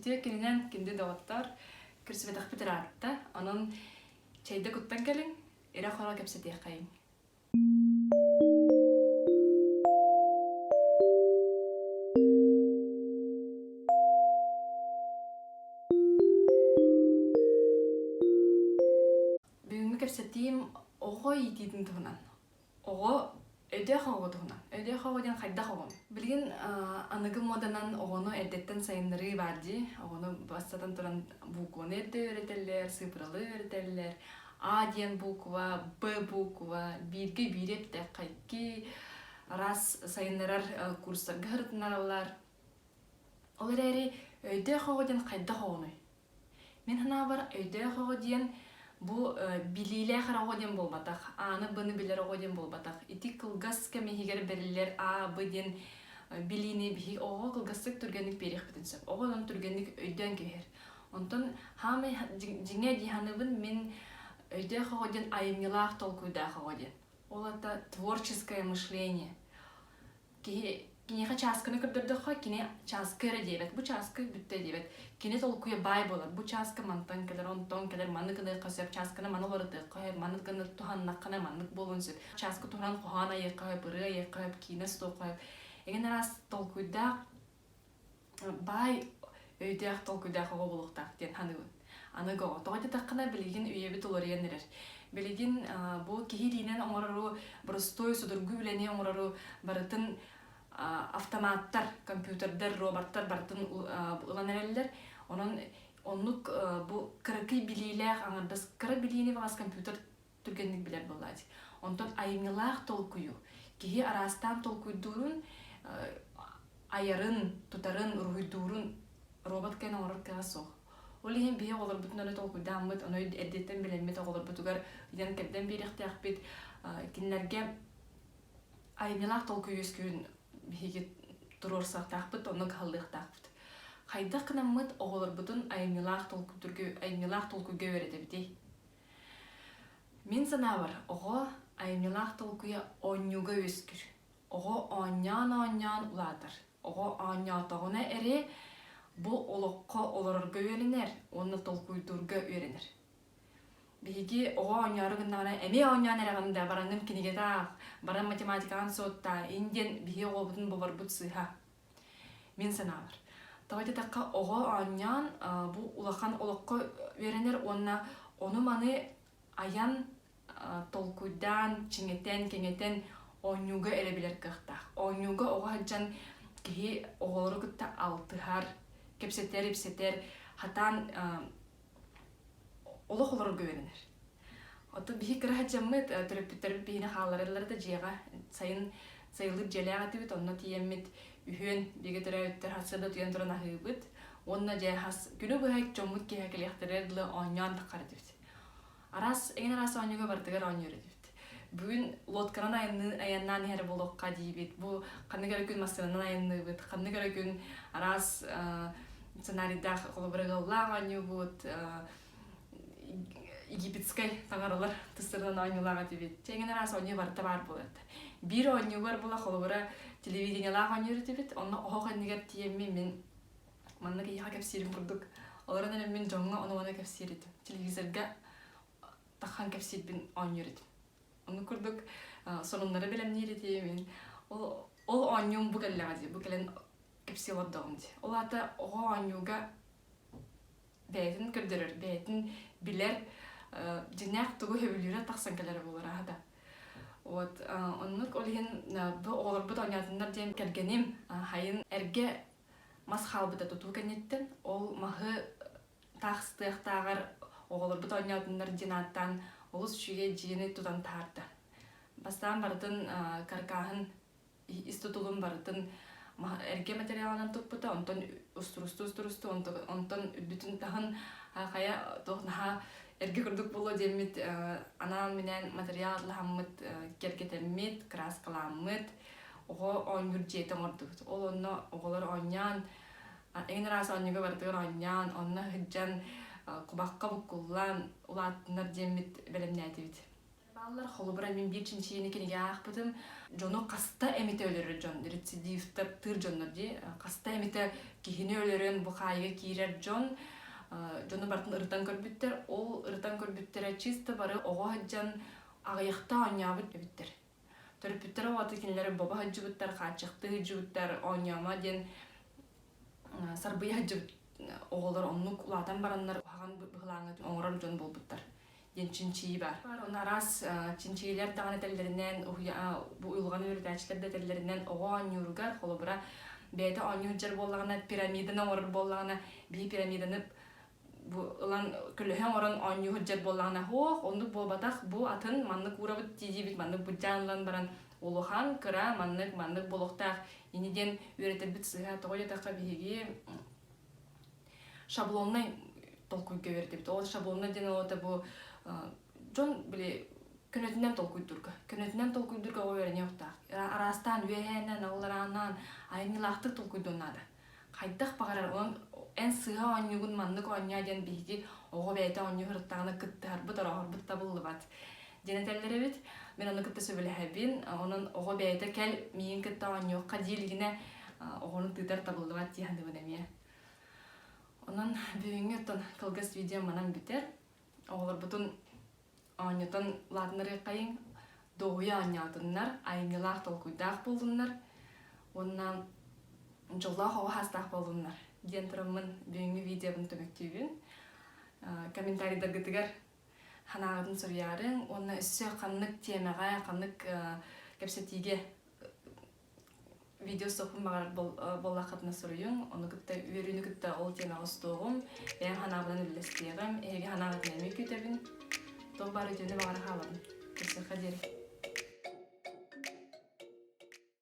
Ити кинен кинде доғаттар кірсібетақ бітірарытта, оның чайды күттен келін, ирақ қора кепсетеқ қайын. Бүгінгі кепсетейім оғы етейдің тұғынан. Оғы өйде қауғы тұғынан. Өйде қауғы ден қайда қауғын. Білген анығы моданан оғыны әдеттен сайынлары барды. Оғыны бастатан тұран букваны өрді өретелер, сыпыралы өретелер. А ден буква, Б буква, бірге бірепті қайки, раз сайынларар курстарға ғырытынар олар. Олар әрі өйде қауғы ден қайда қауғыны. Мен хана бар өйде қауғы ден bu bilile xaragodien bolbataq, аны bını biler ogodien bolbataq. Iti kılgas kemehigер берилер а быден билини бихи ого kılgasık türgenlik berих bitinsep. Ogodan türgenlik öйден keher. Ondan hamı jinge dihanыбын мен öйде xagodien ayımyılaq толкуйда xagodien. Олата творческое мышление. Кинеха часканы кырдырдыха, кине часкыры дебет. Бу часкы бүтте дебет. Кине толкуя бай болар. Бу часкы мантан келер, онтон келер, маны кыны қасып, часканы маны лорыты қайып, маны кыны туханнаққаны маннык болынсып. Часкы тухан қохана еқайып, ыры еқайып, кине сто қайып. Еген раз толкуйда бай өйдеақ толкуйда қоғы болуқтақ ден ханығын. Анығы о. Тоғайды таққына білеген үйебет олар енерер. Білеген бұл кехилинен оңырару, бұрыстой судыргу білене оңырару барытын автоматтар, компьютердер, роботтар бартын ұланарелер. Онлық бұл кырықы білейлер, аңырдас кыры білейіне бағас компьютер түргенлік білер болады. Онтан айымнылақ толкую. Кеге арастан толкуйдурун, айарын, тұтарын, ұрғыдурун робот кәйін оңырыр кәға соқ. Ол еген бейе олар бұтын оны толкуйда амыт, оны әдеттен білемет олар бұтығар еден кәдден беректі ақпет кенлерге айымнылақ толкую өскүйін биһиги турорсақ тақпыт, оны қалдық тақпыт. Қайдақ қынамыт оғылыр бұтын айымнылақ толкуйға өреті бітей. Мен сана бар, оғы айымнылақ толкуя онюға өскір. Оғы онян ұладыр. Оғы онятағына әрі бұл олыққа олырырға өрінер, оны толкуйдырға өрінер. Биһиги оға оñarıгыннагына эме оñан эрагында баранын киниге таах, баран математикаан соотта, инден биһи оҕобутун болорбут сыыха. Мен санаалар. Тагыйда такка оға оñan бу улахан олоққа веренер, оны маны аян толкуйдан, чиңетен, кеңетен оñуга эребилер кыхтах. Оñуга оға хаджан кихи оҕолору кытта алтыхар, кепсетер, хатан олық олар көверінер. Оты бігі кіра жаммет түріппеттер бігіне қаларылар да жеға сайылып желеға түйбіт, онына тиеммет үйен бігі түрі өттер хасырда түйен тұрын ағыбыт, онына жай хас күні бұғайк жоммут кейі келектірерлі оңян таққары түйбіт. Еген арасы оңыға бардығар оңыр түйбіт. Бүгін лоткаран аяннан әрі болуққа дейбіт, бұл қанығары күн масырынан аянны бұд, қанығары күн арас сценарийдақ қолыбырығылақ оңы бұд, египетскай таңарылар тұстырдан ойнылаға дебет. Теген арасы ойны барда бар болады. Бір ойны бар бола қолыбыра телевидениялаға ойныры дебет. Оны оға негер тиемме мен маннығы еға кәпсерім құрдық. Оларын әлі мен жоңға оны оны кәпсередім. Телевизорға таққан кәпсербін ойнырыдым. Оны құрдық сонымдары білем нейреде мен. Ол ойнуым бұл кәліға де, бұл кәлін кәпселердіғым де. Ол аты оға ойнуға бәйтін көрдірір, бәйтін білер, жинақ тұғы өбілері тақсан кәлері болыр ағада. Онық олығын бұл оғылыр бұд ойнатындар дейм кәлгенім хайын әрге мас қалбыда тұту кәнеттен, ол мағы тақстықтағар оғылыр бұд ойнатындар жинаттан олыс үшіге жиені тұдан тарды. Бастан бардын каркағын истутулын бардын әрге материалынан тұқпыта, онтан ұстырысты, онтан үдбітін тағын қая тоғынаға әрге күрдік болу демет анан менен материаллы хаммыт кергетеммет, краскаламмыт, оғы оңыр жетім ордық. Ол онна оғылар оңян, еңін расы оңыға бардығыр оңян, онна хыджан құбаққа бұққылан ұлаттынар демет бәлемне әдебет. Аллар холбура мен бир чинчиени кенеге ахпытым жону каста эмите өлөрөр жон рецидивтер тыр жоннор ди каста эмите кихини өлөрөн бу кайга кирер жон жону бартын ыртан көрбүттер ол ыртан көрбүттере чисто бары ого хаджан агыякта оñaабыт биттер төрүпүттер оаты кинилери боба хаджыбыттар качыкты хаджыбыттар оñaама ден сарбыя хаджыбыт оголор оннук улаатан бараннар хаган быхылаңы оңорор жон болбуттар ден чинчии бар. Оны раз чинчиилер даган этеллеринен бу уйлган үрдәчләр детеллеринен ого оñuургар холобура бәйдә оñuуржар боллагына пирамиданы орор боллагына би пирамиданы бу ылан көлөһөн орон оñuуржар боллагына хох онду болбатак бу атын маннык урабыт тижибит маннык буҗанлан баран улухан кыра маннык болохтак иниден үрәтелбит сыга тогой такка биги шаблонный толкуйга берди. Ол шаблонный ден ота бу жон биле көнөтүнөн толкуйдурга ойрен жокта. Арастан үеһенен алларанан айнылактык толкуйдунада. Кайдак багарар он эн сыга оñугун маннык оñа ден биги ого бейте оñу хырттагына кыттар бу тарахар бу табылыбат. Денетеллери бит мен аны кытта сөбөлөһөбин, онун ого бейте кел миин кытта оñуга дилгине огону тытар табылыбат дияны бенеме. Онан бүгүнгө тон кылгыс видео манан битер. Оголор бутун оñотон ладнары кайын доуя оñатыннар, айнылах толкуйдах болдуннар. Онан жоллах ого хастах болдуннар. Диен турамын бүгүнгү видеобун төмөктүүбүн. Комментарийдерге тигер ханагатын сурярын, онна өссө каннык темага, каннык кепсетиге видео сопун багар боллакытына суруюн, оны кытта үйрүнү кытта ол темага стоогум, мен ханабынан үллестегим, эге ханагатын эми күтөбүн, то бары жөнү багар халабын. Кесе хадери.